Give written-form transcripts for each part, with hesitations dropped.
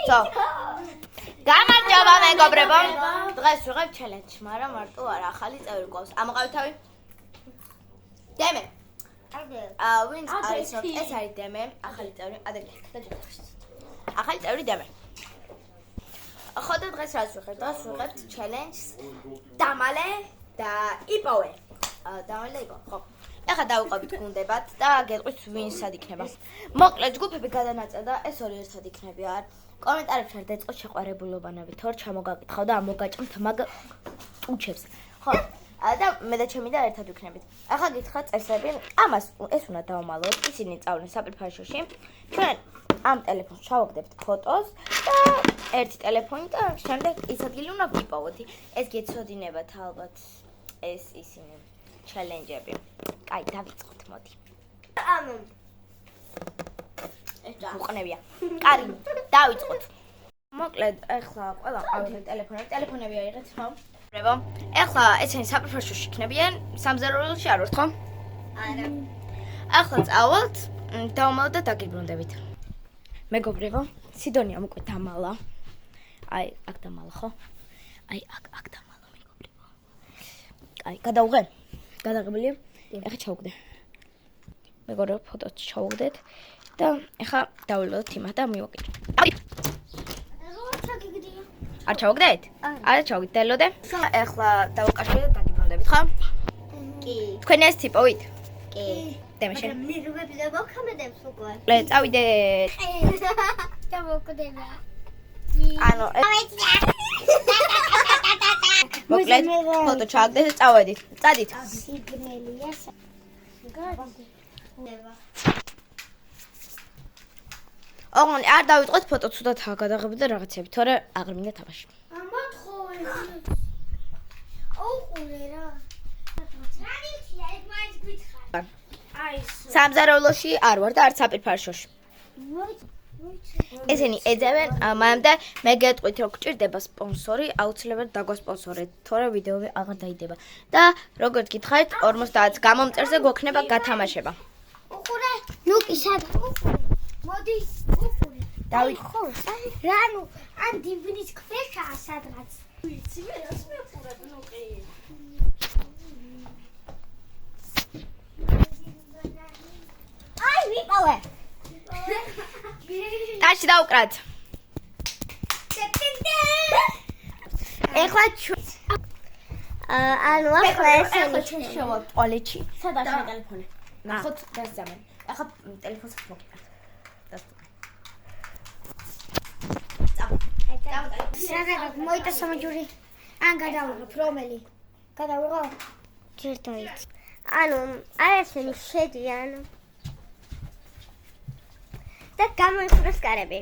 So. გამარჯობა მეგობრებო. დღეს ვიღებ ჩელენჯი, მაგრამ მარტო არა, ახალი წევრი გვაქვს. ამოყავით თავი? დემე. ვინც არის ეს არის დემე, ახალი წევრი, ახალი წევრი დემე. ხო და დღეს რას ვიღებთ? დღეს ვიღებთ ჩელენჯს დამალე და იპოვე. დამალე და იპოვე, ხო. ეხლა დავუყავით გუნდებად და გეტყვით ვინ სად იქნება. მოკლედ ჯგუფები გადანაწილდა, ეს ორი ერთად იქნებიან. კომენტარებში არ დაიწყოთ შეყვარებულობანები, თორ ჩამოგაკითხავ და ამოგაჭმთ მაგ უჩებს. ხო. და მე და ჩემი და ერთად ვიქნებით. ახლა გითხრათ წესები, ამას ეს უნდა დავმალოთ, ისინი წავლენ საფრიფაშოში. ჩვენ ამ ტელეფონს ჩავაგდებთ ფოტოს და ერთი ტელეფონი და შემდეგ ის ადგილი უნდა ვიპოვოთ. ეს გეცოდინებათ ალბათ ეს ისინი ჩელენჯები. კაი, დავიწყოთ, მოდი. უყნებია. კარი, დავიწყოთ. მოკლედ, ეხლა ყველა ყავით ტელეფონები აიღეთ, ხო? ბრევო. ეხლა ესენი საფრიფაშოში იქნებიან, სამზარეულოში არ ვართ, ხო? არა. ეხლა წავალთ, დავმალოთ და დაგიბრუნდებით. მეგობრებო, სიდონიამ უკვე დამალა. აი, აქ დამალა, ხო? აი, აქ დამალა, მეგობრებო. კაი, გადავღე? გადაღებელია? ეხლა ჩავუგდე. მეგობრებო, ფოტოს ჩავუგდეთ და ეხლა დავვილოდოთ იმას და მივაკეთოთ. არ ჩავუგდეთ? არა ჩავუგდელოდე. ეხლა დავუკავშირდეთ და დაგიბრუნდებით, ხო? კი. თქვენ ეს ტიპოვით? კი. დემეშენ. მირუბები და მოხამედებს უკვე. წავიდეთ. დავუკდება. ანუ მოკლედ ფოტო ჩავაგდეთ და წავედით. წადით. სიგნელია. ოღონდ არ დავიწყოთ ფოტო ცუდად გადაღები და რაღაცები, თორე აღარ მინდა თამაში. ამათხოვე. ოღონდ რა. რანიჩია ეგ მაინც გითხარ. აი ეს. სამზარეულოში არ ვარ და არც საფრიფაშოში. ესენი ეძებენ, მანამდე მე გეტყვით რომ გჭირდება სპონსორი, აუცილებლად დაგვასპონსორეთ, თორე ვიდეოები აღარ დაიდება. და როგორც გითხარით, 50 გამომწერზე გვექნება გათამაშება. უყურე, ნუ კი სადა? მოდი, უყურე. დავით ხო, რანუ, ან დივნის ქვეშაა სადღაც. ვიცი მე რას მეუყურებ, ნუ კი. აი, ვიპოვე. ტაში დავუკრათ. ეხლა ანუ ახლა ესენი შევა ტუალეტში. სადაა შენი ტელეფონი? ნახოთ დასწამენ. ახლა ტელეფონს მოგიკრათ. სადაა მოიტა სამჯური. ან გადავიღებ რომელი? გადავიღო? ჯერდაიც. ანუ აი ესენი შედიან. და გამოიხურეს კარები.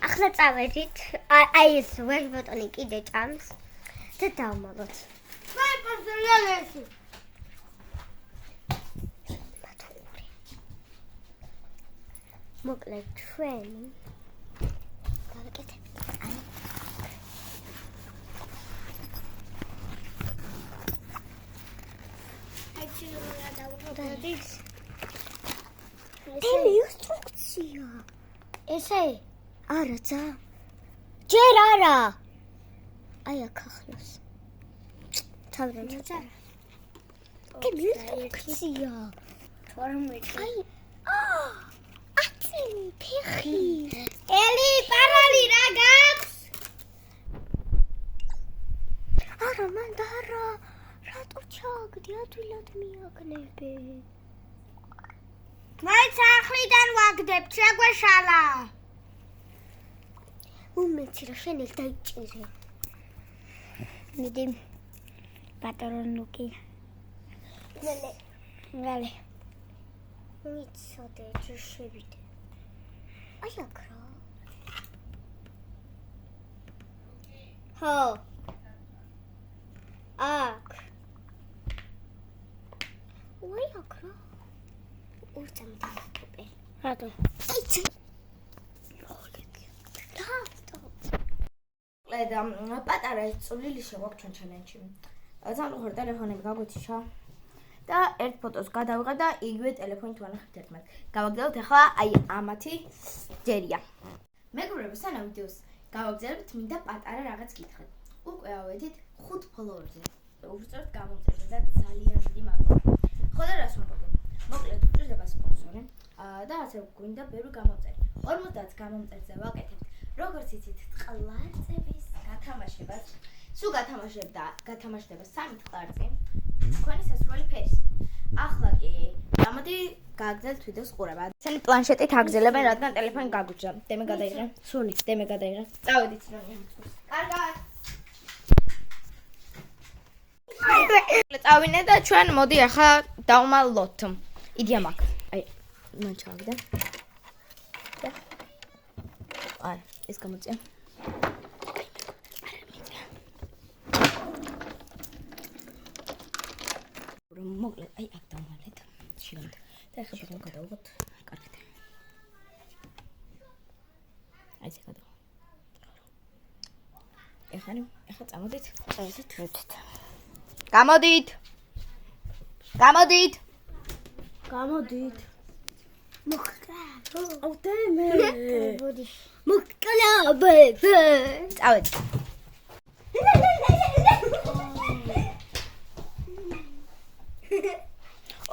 ახლა წავედით. აი ეს ვერტ ბოტონი კიდე ჭამს და დავმალოთ. ვაი, პასტელესი. მოკლედ ჩვენი გავაკეთებთ. აი. აი შეიძლება დავუყუროთ. ტელი ინსტრუქცია. ესე? არა ძა. ჯერ არა. აი აქ ახლოს. თავიდან ჩაწერა. ტელი ინსტრუქცია. თორმეტი. აი. აწენი ფეხი. ელი პარალი რა გაქვს? არა მან და არა. რატო ჩაგდი ადვილად მიაგნებე? მაინც ახლიდან ვაგდებ, შეგვეშალა. უმეცი რა შენ ეგ დაიჭირე. მიდი პატრონუკი. მალე. მიცოდე შევიდე. აი აქ რა. ხო. აქ. აი აქ რა. ურთამ დავაკოპე. რატო? აიცა. პატარა წვლილი შეგვაქვს ჩვენ ჩელენჯში. სამწუხაროდ ტელეფონები გაგვეციშა და ერთ ფოტოს გადავიღებ და იგივე ტელეფონით ვანახებთ ერთმანეთს. გავაგრძელოთ ახლა აი ამათი ჯერია. მეგობრებო, სანამ ვიდეოს გავაგზავნებთ, მინდა პატარა რაღაც გითხრათ. უკვე ავედით 5 ფოლოვერზე. უბრალოდ გამომწერდა და ძალიან დიდი მადლობა. ხო და რას ვამბობ? მოკლედ გვჭირდება სპონსორი. და ასე გვინდა ბევრი გამომწერი. 50 გამომწერზე ვაკეთებთ. როგორც იცით, ტყლარწების გათამაშებას. სულ გათამაშდება 3 ტყლარწი. თქვენი სასურველი ფერის. ახლა კი გამოდი გააგზავნეთ ვიდეოს ყურება. ესენი პლანშეტით აგზელებენ, რადგან ტელეფონი გაგვიჭრა. დემე გადაიღე. სული, დემე გადაიღე. წავედით რომ. კარგად. წავინე და ჩვენ მოდი ახლა დავმალოთ. იდეა მაქვს. აი, მან ჩავიდა. არა, ეს გამოწია. მოკლედ, აი აქ დავმალეთ. შევიდეთ. და ახლა ბოლოს გადავიღოთ. კარგად. აი ეს გადავა. ახლა წამოდით. წავედით ვეთით. გამოდით. ავდემე. მოკლაბე. წავედით.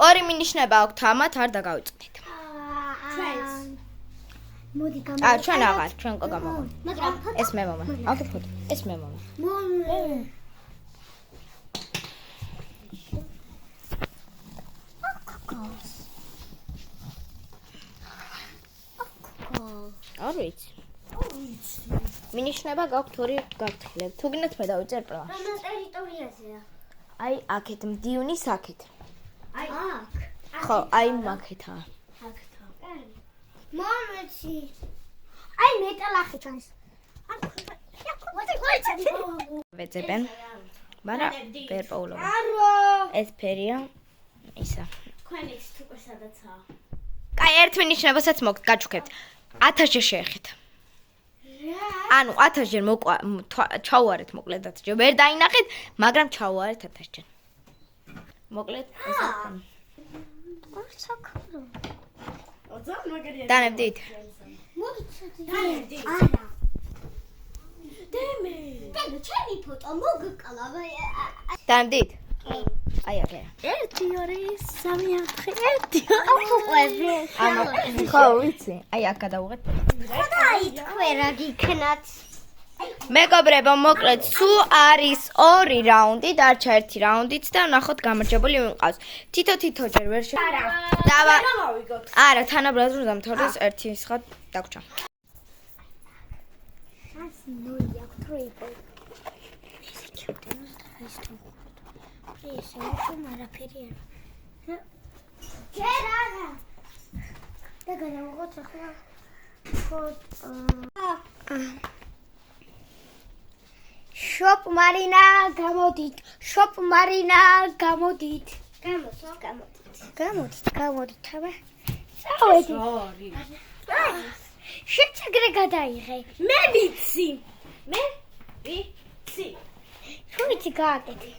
ორი მინიშნება აქვს თამათ არ დაგავიწყდით. მოდი ჩვენ აღარ, ჩვენ ყო გამოვიდეთ. მაგრამ ეს მე მამა. ავდეთ ფოტო. ეს მე მამა. არ ვიცი. მინიშნება გაქვთ ორი გაგთხილებ. თუ გინდათ მე დავიწერე პლანს. რომელ ტერიტორიაზეა? აი აქეთ მდიუნის აქეთ. აი აქ. ხო, აი მაქეთაა. აქთან. მომეცი. აი მეტალახი ჩანს. ვეძებენ. მაგრამ ვერ პაულობ. ეს ფერია. ისა. ქვენიც უკვე სადაცაა. კაი, ერთ მინიშნებასაც გაჩუქებთ. 1000-ჯერ შეეხეთ. ანუ 1000-ჯერ ჩაუარეთ მოკლედ 1000-ჯერ. ვერ დაინახეთ, მაგრამ ჩაუარეთ 1000-ჯერ. მოკლედ ესე. ორსაკრო. ოძან მაგარია. დანებდით. დანებდით. არა. დემე. დემე, ჩემი ფოტო მოგკალა. დანებდით. აი აქ. 1 2 3 4 აუყვები. ხო, ვიცი. აი აქ გადავუღეთ. აი თქვენ რა გიქნათ? მეგობრებო, მოკლედ სულ არის 2 რაუნდი, დარჩა 1 რაუნდიც და ნახოთ გამარჯვებული ვინ ყავს. თითო-თითოჯერ ვერ არა. დავა. მოვიგოთ. არა, თანაბრად რომ დამთავრდეს ერთი სხა დაგვრჩა. ას ნოია ტრიპო. ესე ჩუტენოს და ეს თუ. ეს არაფერი არა. ჯერ არა. და გადავიღოთ ახლა ფოტო. შოპ მარინა გამოდით. შოპ მარინა გამოდით. გამოდით. აბა. წავედი. შეცაგრე გადაიღე. მე ვიცი. მე ვიცი. თუ ვიცი გააკეთე.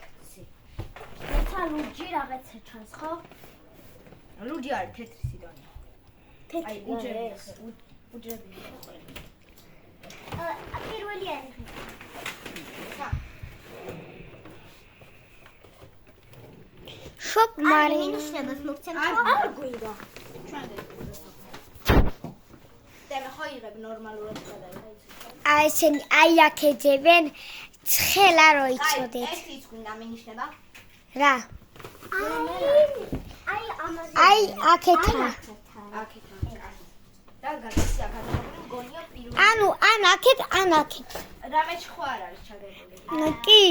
ეცა ლურჯი რაღაცა ჩანს, ხო? ლურჯი არის თეთრი სიდონი. აი, უჯრები. პირველი არის. შოპ მარი მინიშნებას მოგცემ არ გვინდა. დემე ხო იღებ ნორმალურად გადაიღე. აი ესენი აი აქეძებენ ცხელა რო იცოდეთ. ეს ის გვინდა მინიშნება. რა? აი აქეთა. აქეთა. და გაგიცია გადაგებული მგონია პირველი. ანუ ან აქეთ. რამე ხო არ არის ჩადებული. კი.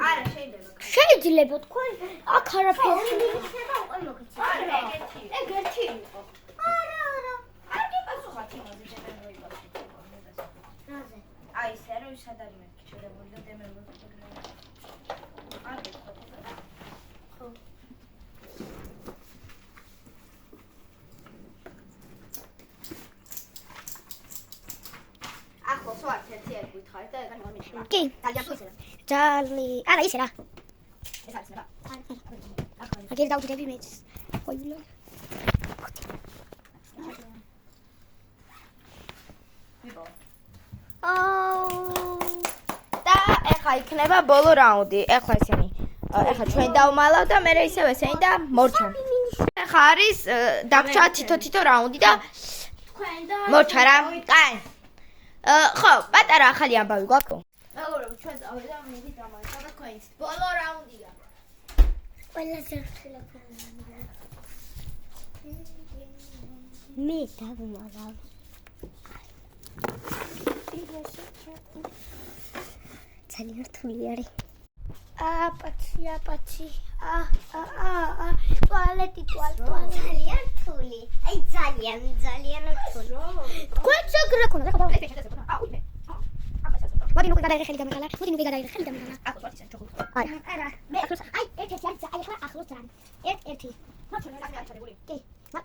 არა, შეიძლება. შეიძლება თქვენ აქ არაფერი. არა, ეგეთი იყო. არა. არ გიპასუხათ იმაზე დემე მოიგოს. რაზე? აი, ეს რა ის ადარი მეთქი ჩადებული და დემე მოიგოს. არ გიხო. ხო. ახლა სვართ ერთი არ გითხარით და ეგან მომიშვა. კი. ძალიან ფოსერა. არა ისე რა. ეს არის რა. აგერ დავდები მეც. ხოილა. და ეხლა იქნება ბოლო რაუნდი. ეხლა ესენი ეხლა ჩვენ დავმალავ და მე ისევ ესენი და მორჩა. ეხლა არის დაგჭა თითო რაუნდი და მორჩა რა. კაი. ხო, პატარა ახალი ამბავი გვაქვს. მეგობრებო, ჩვენ წავიდა მიდი დამარცხა და თქვენს ბოლო რაუნდია. ყველაზე რთულია. მე დავმალავ. ძალიან რთული არის. აპაცი. ტუალეტი. ძალიან რთული. აი ძალიან რთული. თქვენ შეგრე ქონდა რა. მოდი ნუ გადაიღე ხელი დამეგალა. არა. მე აი ერთ-ერთი არის აი ხა ახლოს ძალიან. ერთ-ერთი. კი.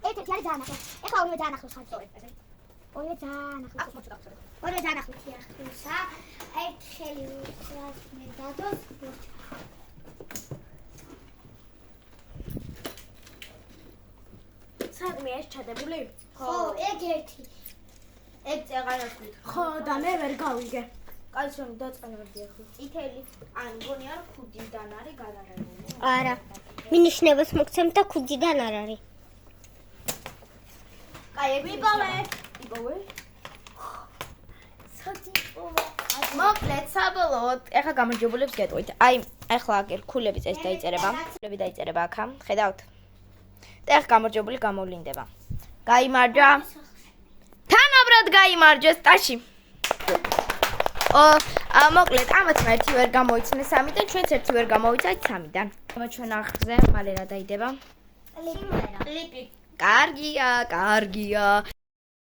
ერთ-ერთი არის ძალიან ახლოს. ეხლა ორივე ძალიან ახლოს ხარ. ორივე ძალიან ახლოსა. ერთ ხელი ვუხლას მე დადოს. სადმე ეს ჩადებული? ხო, ეგ ერთი. ეგ წეღარაქვით. ხო, და მე ვერ გავიგე. კაი, შენ დაწყენებდი ახლა. წითელი, ან მგონი არა ქუდიდან არის გადაღებული. არა. მინიშნებას მოგცემ და ქუდიდან არ არის. კაი, ეგ ვიპოვე. იპოვე? მოკლედ, საბოლოოდ, ეხლა გამარჯვებულებს გეტყვით. აი, ეხლა აგერ ქულები წეს დაიწერება. ქულები დაიწერება აქა. ხედავთ? და ეხლა გამარჯვებული გამოვლინდება. გაიმარჯვა. თანაბრად გაიმარჯვეს ტაში. მოკლედ, ამათმა ერთი ვერ გამოიცნეს 3-დან, ჩვენც ერთი ვერ გამოვიცეთ 3-დან. ჩვენ ახზე მალე რა დაიდება? ლიპი. ლიპი. კარგია.